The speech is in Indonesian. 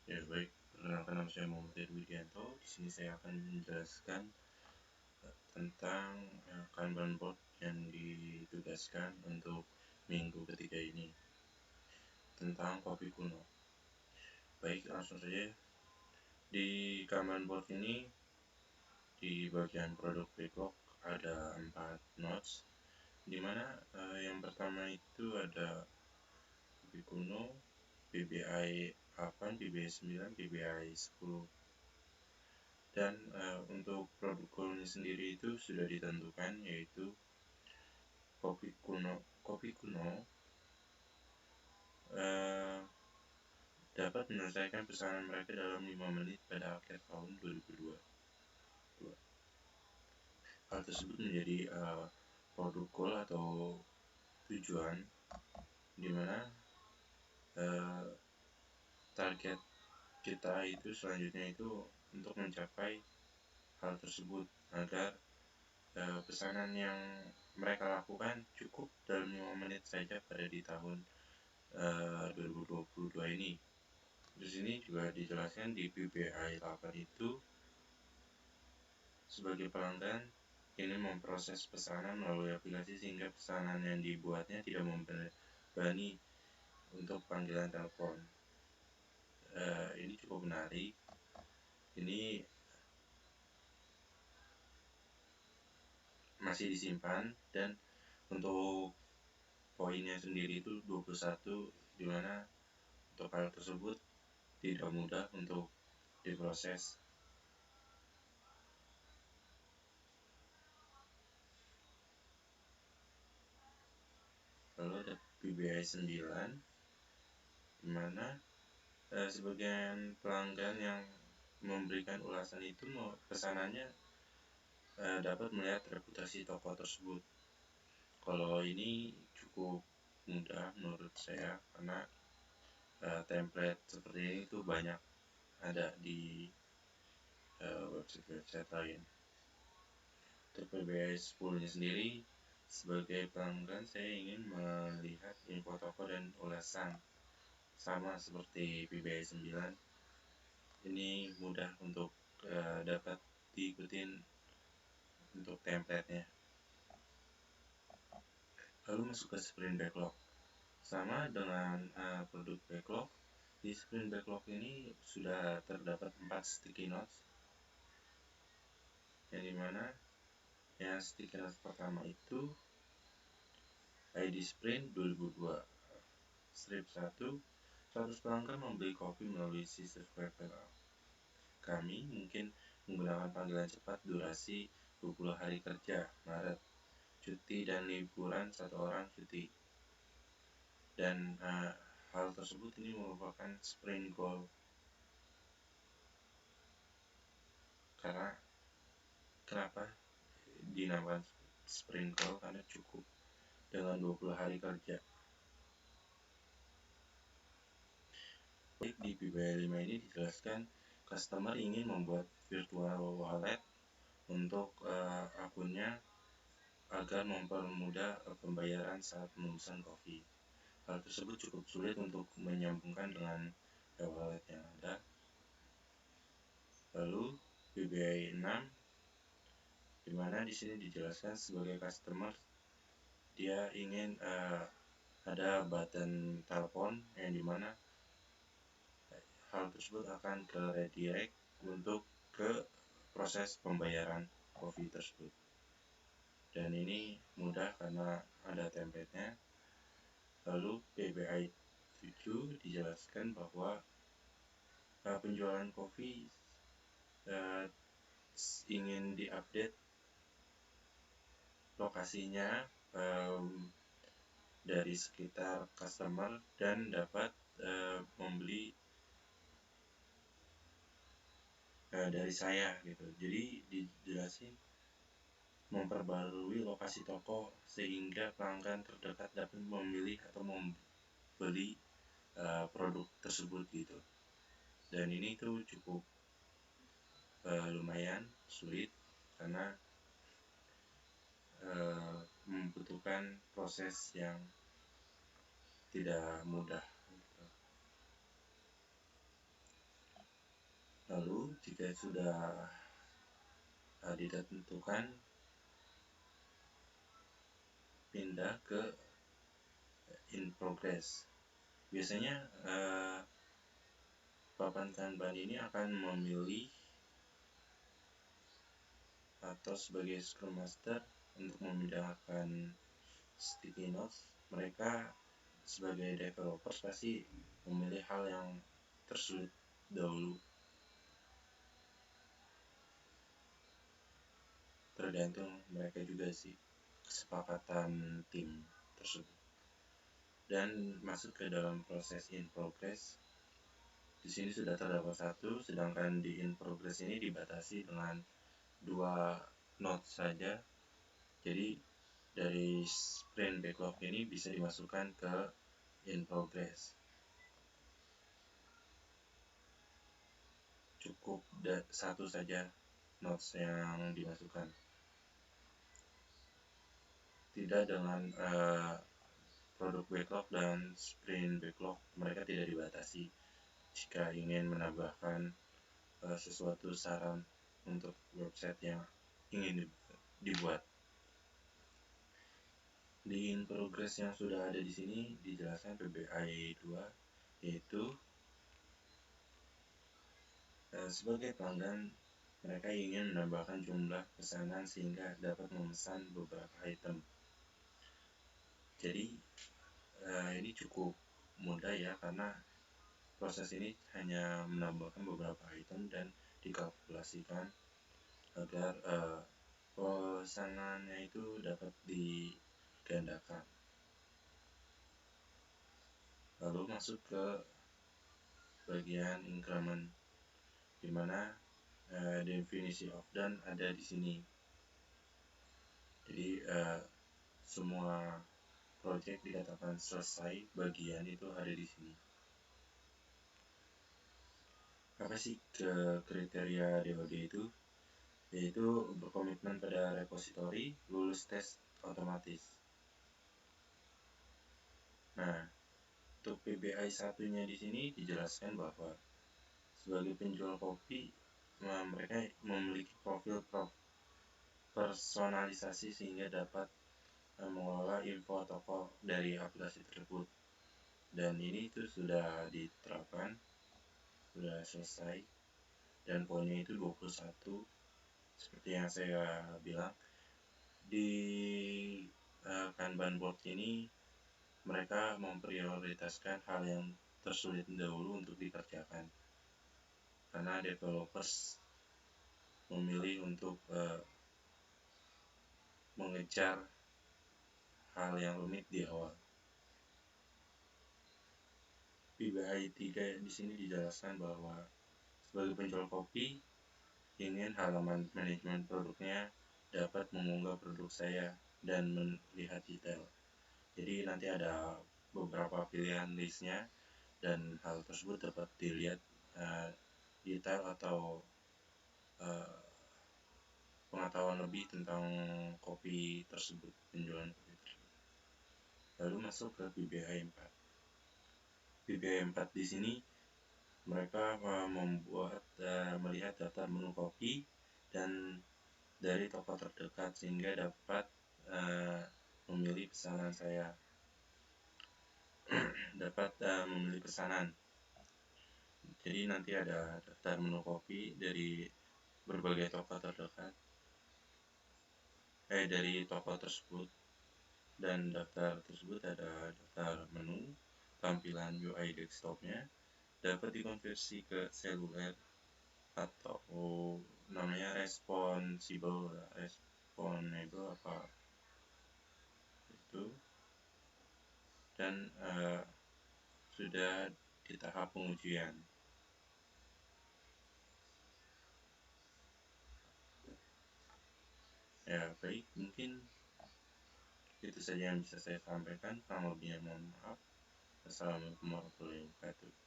Ya baik, perkenalkan nama saya Muhammad Widianto. Di sini saya akan menjelaskan tentang Kanban board yang ditugaskan untuk minggu ketiga ini tentang kopi kuno. Baik, langsung saja. Di Kanban board ini di bagian produk backlog ada 4 notes, dimana yang pertama itu ada kopi kuno, PBI 8, PBI 9, PBI 10. Dan untuk produk kuno sendiri itu sudah ditentukan, yaitu kopi kuno dapat menyelesaikan pesanan mereka dalam 5 menit pada akhir tahun 2022. Hal tersebut menjadi produk goal atau tujuan, dimana target kita itu selanjutnya itu untuk mencapai hal tersebut agar pesanan yang mereka lakukan cukup dalam 5 menit saja pada di tahun 2022 ini. Di sini juga dijelaskan di PBI 8 itu sebagai pelanggan ini memproses pesanan melalui aplikasi sehingga pesanan yang dibuatnya tidak membebani untuk panggilan telepon. Ini cukup menarik. Ini masih disimpan, dan untuk poinnya sendiri itu 21, dimana untuk hal tersebut tidak mudah untuk diproses. Lalu ada PBI 9, dimana sebagian pelanggan yang memberikan ulasan itu pesanannya dapat melihat reputasi toko tersebut. Kalau ini cukup mudah menurut saya, karena template seperti ini itu banyak ada di website lain. Untuk PBI 10 nya sendiri, sebagai pelanggan saya ingin melihat info toko dan ulasan sama seperti PBI 9. Ini mudah untuk dapat diikutin untuk template-nya. Lalu masuk ke sprint backlog. Sama dengan produk backlog, di sprint backlog ini sudah terdapat 4 sticky notes, yang dimana yang sticky notes pertama itu ID Sprint 2002 strip 1, 100 pelanggan membeli kopi melalui sistem PayPal. Kami mungkin menggunakan panggilan cepat durasi 20 hari kerja Maret, cuti dan liburan 1 orang cuti. Dan hal tersebut ini merupakan sprint goal. Karena kenapa dinamakan sprint goal? Karena cukup dengan 20 hari kerja. Di PBI 5 ini dijelaskan customer ingin membuat virtual wallet untuk akunnya agar mempermudah pembayaran saat memesan kopi. Hal tersebut cukup sulit untuk menyambungkan dengan wallet yang ada. Lalu PBI 6, dimana di sini dijelaskan sebagai customer dia ingin ada button telepon yang dimana hal tersebut akan ke redirect untuk ke proses pembayaran kopi tersebut. Dan ini mudah karena ada template-nya. Lalu PBI 7 dijelaskan bahwa penjualan kopi ingin diupdate lokasinya dari sekitar customer dan dapat membeli dari saya gitu. Jadi dijelasin memperbarui lokasi toko sehingga pelanggan terdekat dapat memilih atau membeli produk tersebut gitu. Dan ini tuh cukup lumayan sulit karena membutuhkan proses yang tidak mudah gitu. Lalu jika sudah ditentukan, pindah ke in progress. Biasanya papan Kanban ini akan memilih atau sebagai Scrum Master untuk memindahkan sticky notes. Mereka sebagai developers pasti memilih hal yang tersulit dahulu. Tergantung mereka juga sih kesepakatan tim tersebut. Dan masuk ke dalam proses in progress. Di sini sudah terdapat 1, sedangkan di in progress ini dibatasi dengan 2 note saja. Jadi dari sprint backlog ini bisa dimasukkan ke in progress. Cukup 1 saja notes yang dimasukkan. Tidak dengan produk backlog dan sprint backlog, mereka tidak dibatasi. Jika ingin menambahkan sesuatu saran untuk website yang ingin dibuat. Di in progress yang sudah ada di sini dijelaskan PBI 2, yaitu sebagai pelanggan mereka ingin menambahkan jumlah pesanan sehingga dapat memesan beberapa item. Jadi ini cukup mudah ya, karena proses ini hanya menambahkan beberapa item dan dikalkulasikan agar pesanannya itu dapat digandakan. Lalu masuk ke bagian increment, di mana definisi of done ada di sini. Jadi semua project dikatakan selesai bagian itu ada di sini. Apa sih kriteria DOD itu? Yaitu berkomitmen pada repository, lulus tes otomatis. Nah, untuk PBI satunya di sini dijelaskan bahwa sebagai penjual kopi, mereka memiliki profil personalisasi sehingga dapat mengelola info toko dari aplikasi tersebut. Dan ini itu sudah diterapkan, sudah selesai, dan poinnya itu 21. Seperti yang saya bilang, di Kanban board ini mereka memprioritaskan hal yang tersulit dahulu untuk dikerjakan, karena developers memilih untuk mengejar hal yang rumit di awal. PBI 3 di sini dijelaskan bahwa sebagai penjual kopi, ingin halaman manajemen produknya dapat mengunggah produk saya dan melihat detail. Jadi nanti ada beberapa pilihan listnya, dan hal tersebut dapat dilihat detail atau pengetahuan lebih tentang kopi tersebut, penjualan kopi tersebut. Lalu masuk ke PBI 4. PBI 4 di sini mereka membuat melihat daftar menu kopi dan dari toko terdekat sehingga dapat memilih pesanan saya. Dapat memilih pesanan. Jadi nanti ada daftar menu kopi dari berbagai toko terdekat, dari toko tersebut, dan daftar tersebut ada daftar menu, tampilan UI desktopnya, dapat dikonversi ke seluler atau namanya responsible apa itu, dan sudah di tahap pengujian. Ya baik, mungkin itu saja yang bisa saya sampaikan. Kurang lebihnya mohon maaf. Assalamualaikum warahmatullahi wabarakatuh.